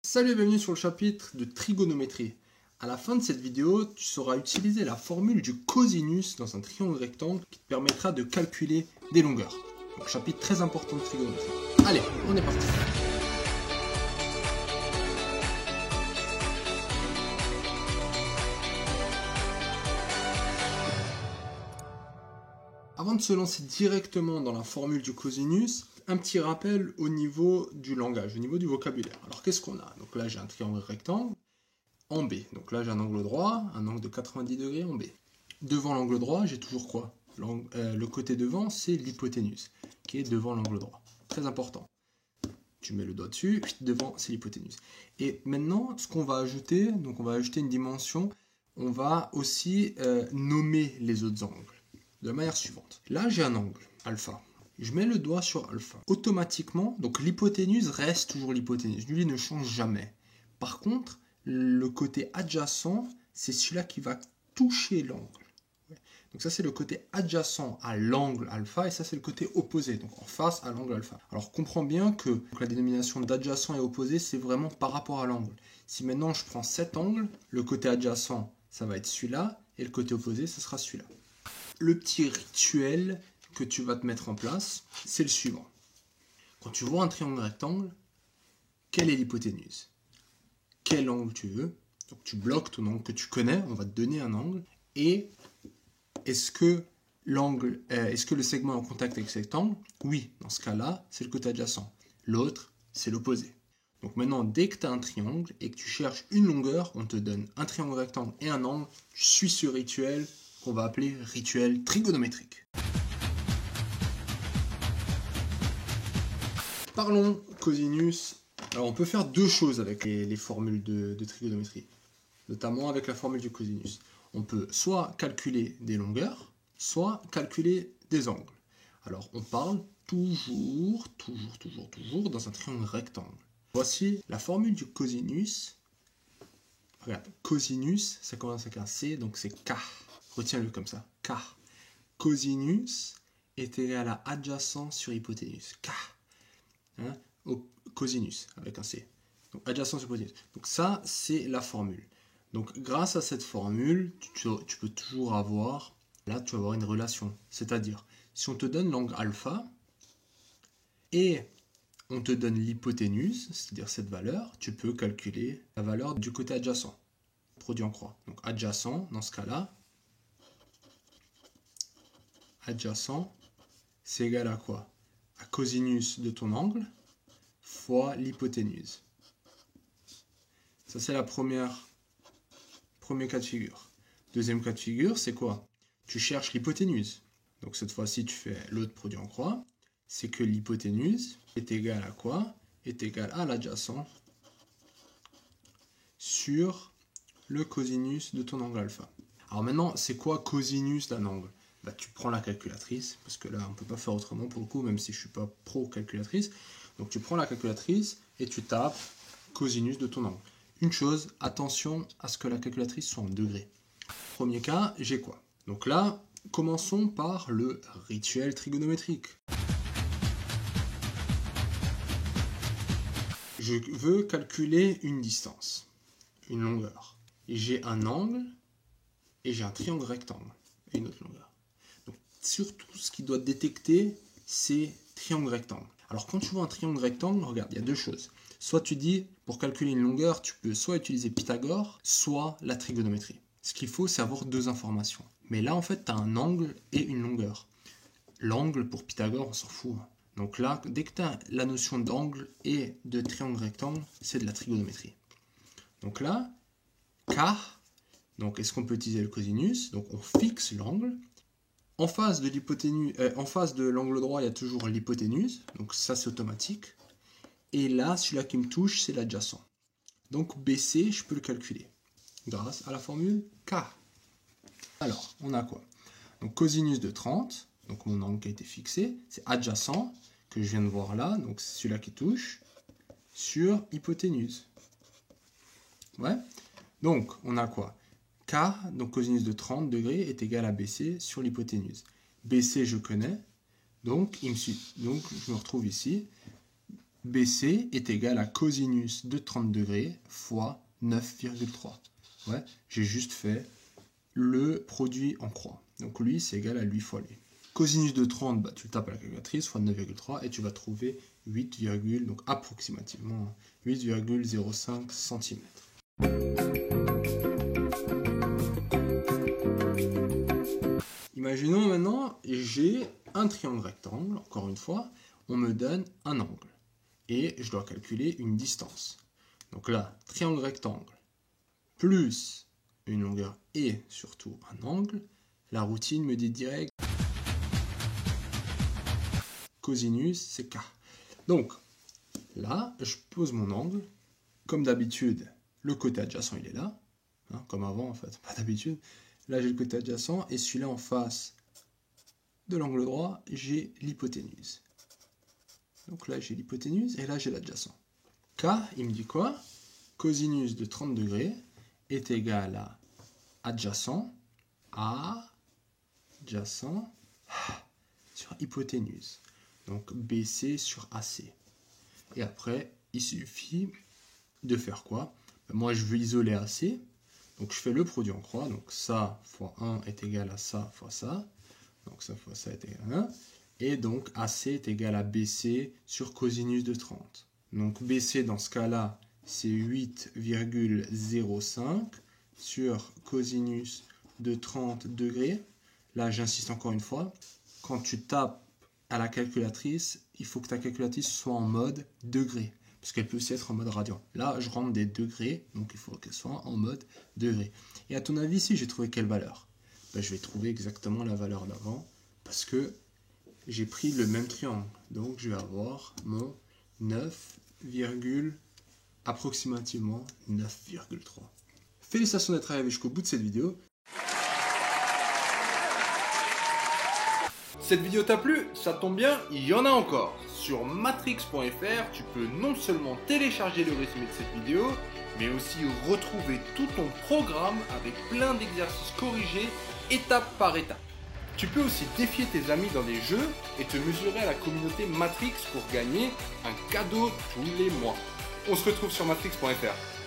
Salut et bienvenue sur le chapitre de trigonométrie. À la fin de cette vidéo, tu sauras utiliser la formule du cosinus dans un triangle rectangle qui te permettra de calculer des longueurs. Donc chapitre très important de trigonométrie. Allez, on est parti. Avant de se lancer directement dans la formule du cosinus, un petit rappel au niveau du langage, au niveau du vocabulaire. Alors qu'est-ce qu'on a? Donc là j'ai un triangle rectangle en B. Donc là j'ai un angle droit, un angle de 90 degrés en B. Devant l'angle droit, j'ai toujours quoi? Le côté devant, c'est l'hypoténuse, qui est devant l'angle droit. Très important. Tu mets le doigt dessus, puis devant, c'est l'hypoténuse. Et maintenant, ce qu'on va ajouter, donc on va ajouter une dimension, on va aussi nommer les autres angles de la manière suivante. Là, j'ai un angle, alpha. Je mets le doigt sur alpha. Automatiquement, donc l'hypoténuse reste toujours l'hypoténuse. Lui, il ne change jamais. Par contre, le côté adjacent, c'est celui-là qui va toucher l'angle. Donc ça, c'est le côté adjacent à l'angle alpha, et ça, c'est le côté opposé, donc en face à l'angle alpha. Alors, comprends bien que la dénomination d'adjacent et opposé, c'est vraiment par rapport à l'angle. Si maintenant, je prends cet angle, le côté adjacent, ça va être celui-là, et le côté opposé, ça sera celui-là. Le petit rituel que tu vas te mettre en place, c'est le suivant. Quand tu vois un triangle rectangle, quelle est l'hypoténuse? Quel angle tu veux? Donc tu bloques ton angle que tu connais, on va te donner un angle, et est-ce que le segment est en contact avec cet angle? Oui, dans ce cas-là, c'est le côté adjacent. L'autre, c'est l'opposé. Donc maintenant, dès que tu as un triangle et que tu cherches une longueur, on te donne un triangle rectangle et un angle, tu suis ce rituel qu'on va appeler rituel trigonométrique. Parlons cosinus. Alors on peut faire deux choses avec les formules de trigonométrie, notamment avec la formule du cosinus. On peut soit calculer des longueurs, soit calculer des angles. Alors on parle toujours dans un triangle rectangle. Voici la formule du cosinus. Regarde, cosinus, ça commence avec un C, donc c'est K. Retiens-le comme ça, K. Cosinus est égal à adjacent sur hypoténuse, K. Hein, au cosinus, avec un C. Donc adjacent sur hypoténuse. Donc ça, c'est la formule. Donc grâce à cette formule, tu peux toujours avoir, là tu vas avoir une relation. C'est-à-dire, si on te donne l'angle alpha, et on te donne l'hypoténuse, c'est-à-dire cette valeur, tu peux calculer la valeur du côté adjacent, produit en croix. Donc adjacent, dans ce cas-là, adjacent, c'est égal à quoi? À cosinus de ton angle fois l'hypoténuse. Ça, c'est la premier cas de figure. Deuxième cas de figure, c'est quoi? Tu cherches l'hypoténuse. Donc cette fois-ci, tu fais l'autre produit en croix. C'est que l'hypoténuse est égale à quoi? Est égale à l'adjacent sur le cosinus de ton angle alpha. Alors maintenant, c'est quoi cosinus d'un angle? Bah, tu prends la calculatrice, parce que là, on ne peut pas faire autrement pour le coup, même si je ne suis pas pro-calculatrice. Donc tu prends la calculatrice et tu tapes cosinus de ton angle. Une chose, attention à ce que la calculatrice soit en degrés. Premier cas, j'ai quoi? Donc là, commençons par le rituel trigonométrique. Je veux calculer une distance, une longueur. Et j'ai un angle et j'ai un triangle rectangle et une autre longueur. Donc surtout, ce qui doit détecter, c'est triangle rectangle. Alors quand tu vois un triangle rectangle, regarde, il y a deux choses. Soit tu dis, pour calculer une longueur, tu peux soit utiliser Pythagore, soit la trigonométrie. Ce qu'il faut, c'est avoir deux informations. Mais là, en fait, tu as un angle et une longueur. L'angle, pour Pythagore, on s'en fout. Donc là, dès que tu as la notion d'angle et de triangle rectangle, c'est de la trigonométrie. Donc là, K, donc est-ce qu'on peut utiliser le cosinus? Donc on fixe l'angle. En face de l'hypoténuse, en face de l'angle droit, il y a toujours l'hypoténuse, donc ça c'est automatique. Et là, celui-là qui me touche, c'est l'adjacent. Donc BC, je peux le calculer grâce à la formule K. Alors, on a quoi? Donc cosinus de 30, donc mon angle qui a été fixé, c'est adjacent, que je viens de voir là, donc c'est celui-là qui touche, sur hypoténuse. Ouais. Donc, on a quoi? K, donc cosinus de 30 degrés, est égal à BC sur l'hypoténuse. BC, je connais, donc je me retrouve ici. BC est égal à cosinus de 30 degrés fois 9,3. Ouais, j'ai juste fait le produit en croix. Donc lui, c'est égal à lui fois lui. Cosinus de 30, bah, tu le tapes à la calculatrice, fois 9,3, et tu vas trouver 8, donc approximativement 8,05 cm. Imaginons maintenant, j'ai un triangle rectangle, encore une fois, on me donne un angle, et je dois calculer une distance. Donc là, triangle rectangle, plus une longueur et surtout un angle, la routine me dit direct cosinus c'est K. Donc là, je pose mon angle, comme d'habitude, le côté adjacent il est là, hein, comme avant en fait, pas d'habitude. Là j'ai le côté adjacent et celui-là en face de l'angle droit, j'ai l'hypoténuse. Donc là j'ai l'hypoténuse et là j'ai l'adjacent. K, il me dit quoi? Cosinus de 30 degrés est égal à adjacent sur hypoténuse. Donc BC sur AC. Et après, il suffit de faire quoi? Moi, je veux isoler AC. Donc je fais le produit en croix. Donc ça fois 1 est égal à ça fois ça. Donc ça fois ça est égal à 1. Et donc AC est égal à BC sur cosinus de 30. Donc BC dans ce cas-là, c'est 8,05 sur cosinus de 30 degrés. Là, j'insiste encore une fois, quand tu tapes à la calculatrice, il faut que ta calculatrice soit en mode degré, parce qu'elle peut aussi être en mode radian. Là, je rentre des degrés, donc il faut qu'elle soit en mode degré. Et à ton avis, si j'ai trouvé quelle valeur? Je vais trouver exactement la valeur d'avant, parce que j'ai pris le même triangle. Donc, je vais avoir mon 9, approximativement 9,3. Félicitations d'être arrivé jusqu'au bout de cette vidéo. Cette vidéo t'a plu? Ça tombe bien, il y en a encore. Sur matrix.fr, tu peux non seulement télécharger le résumé de cette vidéo, mais aussi retrouver tout ton programme avec plein d'exercices corrigés étape par étape. Tu peux aussi défier tes amis dans des jeux et te mesurer à la communauté Matrix pour gagner un cadeau tous les mois. On se retrouve sur matrix.fr.